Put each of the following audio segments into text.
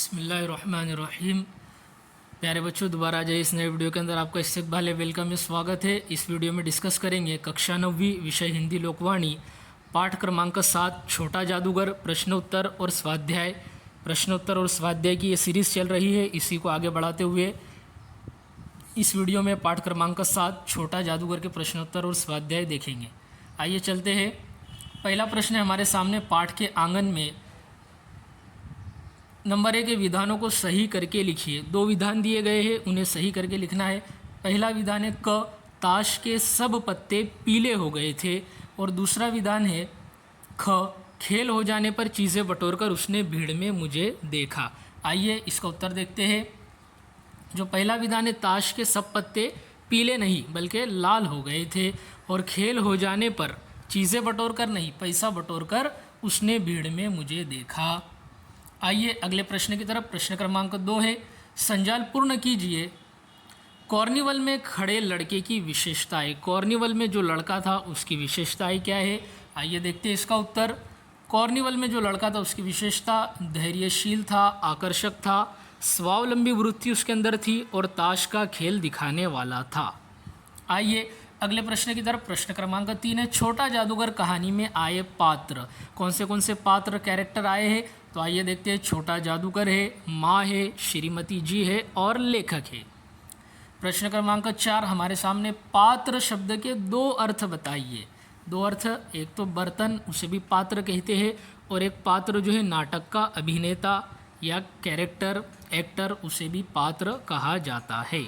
बिस्मिल्लाहिर्रहमानिर्रहीम। प्यारे बच्चों, दोबारा आ जाइए इस नए वीडियो के अंदर। आपका इस्तकबाल है, वेलकम है, स्वागत है। इस वीडियो में डिस्कस करेंगे कक्षा 9वीं विषय हिंदी लोकवाणी पाठ क्रमांक 7 छोटा जादूगर प्रश्नोत्तर और स्वाध्याय। प्रश्नोत्तर और स्वाध्याय की ये सीरीज़ चल रही है। इसी को आगे बढ़ाते हुए इस वीडियो में पाठ क्रमांक 7 छोटा जादूगर के प्रश्नोत्तर और स्वाध्याय देखेंगे। आइए चलते हैं। पहला प्रश्न है हमारे सामने पाठ के आंगन में। नंबर 1 के विधानों को सही करके लिखिए। 2 विधान दिए गए हैं, उन्हें सही करके लिखना है। पहला विधान है क ताश के सब पत्ते पीले हो गए थे, और दूसरा विधान है ख खेल हो जाने पर चीज़ें बटोरकर उसने भीड़ में मुझे देखा। आइए इसका उत्तर देखते हैं। जो पहला विधान है ताश के सब पत्ते पीले नहीं बल्कि लाल हो गए थे, और खेल हो जाने पर चीज़ें बटोरकर नहीं पैसा बटोरकर उसने भीड़ में मुझे देखा। आइए अगले प्रश्न की तरफ। प्रश्न क्रमांक 2 है, संजाल पूर्ण कीजिए। कॉर्निवल में खड़े लड़के की विशेषताएं। कॉर्निवल में जो लड़का था उसकी विशेषताएं क्या है? आइए देखते हैं इसका उत्तर। कॉर्निवल में जो लड़का था उसकी विशेषता धैर्यशील था, आकर्षक था, स्वावलंबी वृत्ति उसके अंदर थी, और ताश का खेल दिखाने वाला था। आइए अगले प्रश्न की तरफ। प्रश्न क्रमांक 3 है, छोटा जादूगर कहानी में आए पात्र। कौन से पात्र कैरेक्टर आए हैं? तो आइए देखते हैं। छोटा जादूगर है, माँ है, श्रीमती जी है, और लेखक है। प्रश्न क्रमांक 4 हमारे सामने, पात्र शब्द के 2 अर्थ बताइए। 2 अर्थ, एक तो बर्तन, उसे भी पात्र कहते हैं, और एक पात्र जो है नाटक का अभिनेता या कैरेक्टर एक्टर, उसे भी पात्र कहा जाता है।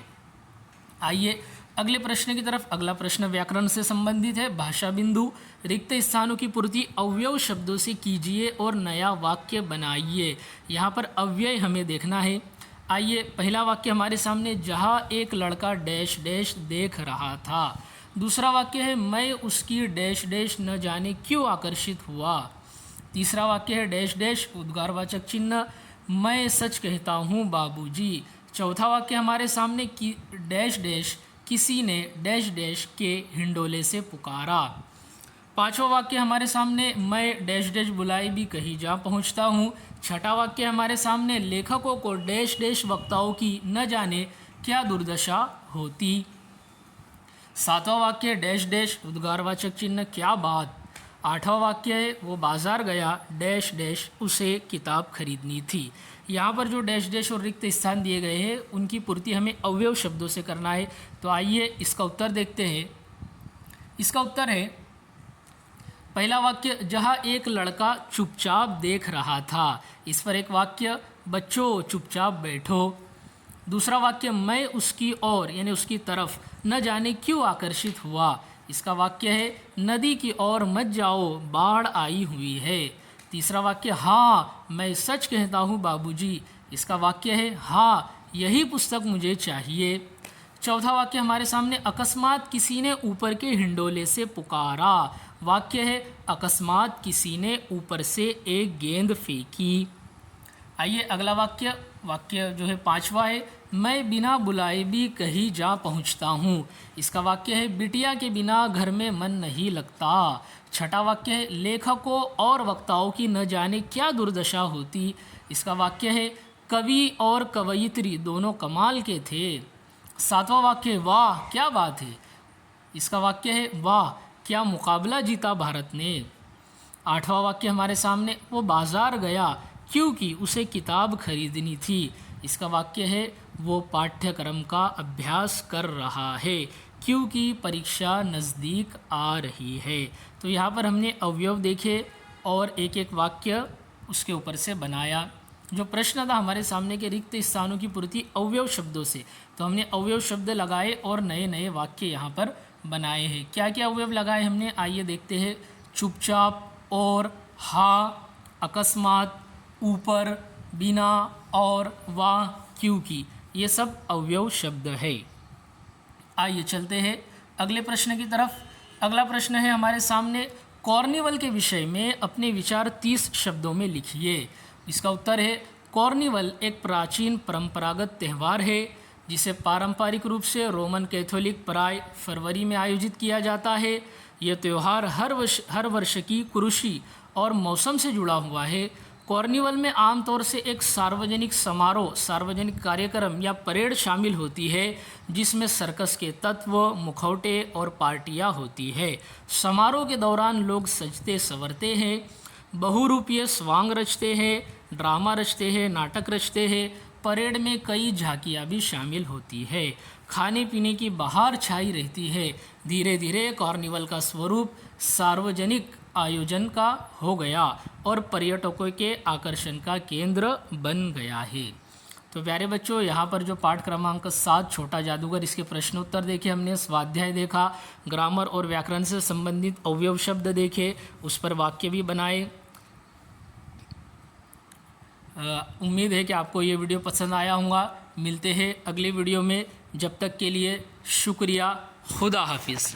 आइए अगले प्रश्न की तरफ। अगला प्रश्न व्याकरण से संबंधित है। भाषा बिंदु, रिक्त स्थानों की पूर्ति अव्यय शब्दों से कीजिए और नया वाक्य बनाइए। यहाँ पर अव्यय हमें देखना है। आइए पहला वाक्य हमारे सामने, जहाँ एक लड़का डैश डैश देख रहा था। दूसरा वाक्य है, मैं उसकी डैश डैश न जाने क्यों आकर्षित हुआ। तीसरा वाक्य है डैश डैश उद्गारवाचक चिन्ह, मैं सच कहता हूँ बाबूजी। चौथा वाक्य हमारे सामने, कि डैश डैश किसी ने डैश डैश के हिंडोले से पुकारा। पांचवा वाक्य हमारे सामने, मैं डैश डैश बुलाई भी कहीं जा पहुंचता हूँ। छठा वाक्य हमारे सामने, लेखकों को डैश डैश वक्ताओं की न जाने क्या दुर्दशा होती। सातवां वाक्य डैश डैश उद्गारवाचक चिन्ह क्या बात। आठवां वाक्य है, वो बाजार गया डैश डैश उसे किताब खरीदनी थी। यहाँ पर जो डैश डैश और रिक्त स्थान दिए गए हैं उनकी पूर्ति हमें अवयव शब्दों से करना है। तो आइए इसका उत्तर देखते हैं। इसका उत्तर है पहला वाक्य, जहाँ एक लड़का चुपचाप देख रहा था। इस पर एक वाक्य, बच्चों चुपचाप बैठो। दूसरा वाक्य, मैं उसकी ओर यानी उसकी तरफ न जाने क्यों आकर्षित हुआ। इसका वाक्य है, नदी की ओर मत जाओ बाढ़ आई हुई है। तीसरा वाक्य, हाँ मैं सच कहता हूँ बाबूजी। इसका वाक्य है, हाँ यही पुस्तक मुझे चाहिए। चौथा वाक्य हमारे सामने, अकस्मात किसी ने ऊपर के हिंडोले से पुकारा। वाक्य है, अकस्मात किसी ने ऊपर से एक गेंद फेंकी। आइए अगला वाक्य जो है पांचवा है, मैं बिना बुलाए भी कहीं जा पहुंचता हूँ। इसका वाक्य है, बिटिया के बिना घर में मन नहीं लगता। छठा वाक्य है, लेखकों और वक्ताओं की न जाने क्या दुर्दशा होती। इसका वाक्य है, कवि और कवयित्री दोनों कमाल के थे। सातवां वाक्य, वाह क्या बात है। इसका वाक्य है, वाह क्या मुकाबला जीता भारत ने। आठवां वाक्य हमारे सामने, वो बाजार गया क्योंकि उसे किताब खरीदनी थी। इसका वाक्य है, वो पाठ्यक्रम का अभ्यास कर रहा है क्योंकि परीक्षा नज़दीक आ रही है। तो यहाँ पर हमने अवयव देखे और एक एक वाक्य उसके ऊपर से बनाया। जो प्रश्न था हमारे सामने के रिक्त स्थानों की पूर्ति अवयव शब्दों से, तो हमने अवयव शब्द लगाए और नए नए वाक्य यहाँ पर बनाए हैं। क्या क्या अवयव लगाए हमने, आइए देखते हैं। चुपचाप, और, हाँ, अकस्मात, ऊपर, बिना, और, वाह, क्योंकि, ये सब अवयव शब्द है। आइए चलते हैं अगले प्रश्न की तरफ। अगला प्रश्न है हमारे सामने, कॉर्निवल के विषय में अपने विचार 30 शब्दों में लिखिए। इसका उत्तर है, कॉर्निवल एक प्राचीन परंपरागत त्यौहार है जिसे पारंपरिक रूप से रोमन कैथोलिक प्राय फरवरी में आयोजित किया जाता है। यह त्यौहार हर वर्ष की कृषि और मौसम से जुड़ा हुआ है। कार्निवल में आमतौर से एक सार्वजनिक समारोह, सार्वजनिक कार्यक्रम या परेड शामिल होती है जिसमें सर्कस के तत्व, मुखौटे और पार्टियां होती है। समारोह के दौरान लोग सजते संवरते हैं, बहुरूपीय स्वांग रचते हैं, ड्रामा रचते हैं, नाटक रचते हैं। परेड में कई झांकियां भी शामिल होती है। खाने पीने की बहार छाई रहती है। धीरे धीरे कार्निवल का स्वरूप सार्वजनिक आयोजन का हो गया और पर्यटकों के आकर्षण का केंद्र बन गया है। तो प्यारे बच्चों, यहाँ पर जो पाठ क्रमांक 7 छोटा जादूगर, इसके प्रश्नोत्तर देखे हमने, स्वाध्याय देखा, ग्रामर और व्याकरण से संबंधित अवयव शब्द देखे, उस पर वाक्य भी बनाए। उम्मीद है कि आपको ये वीडियो पसंद आया होगा। मिलते हैं अगले वीडियो में, जब तक के लिए शुक्रिया। खुदा हाफिज़।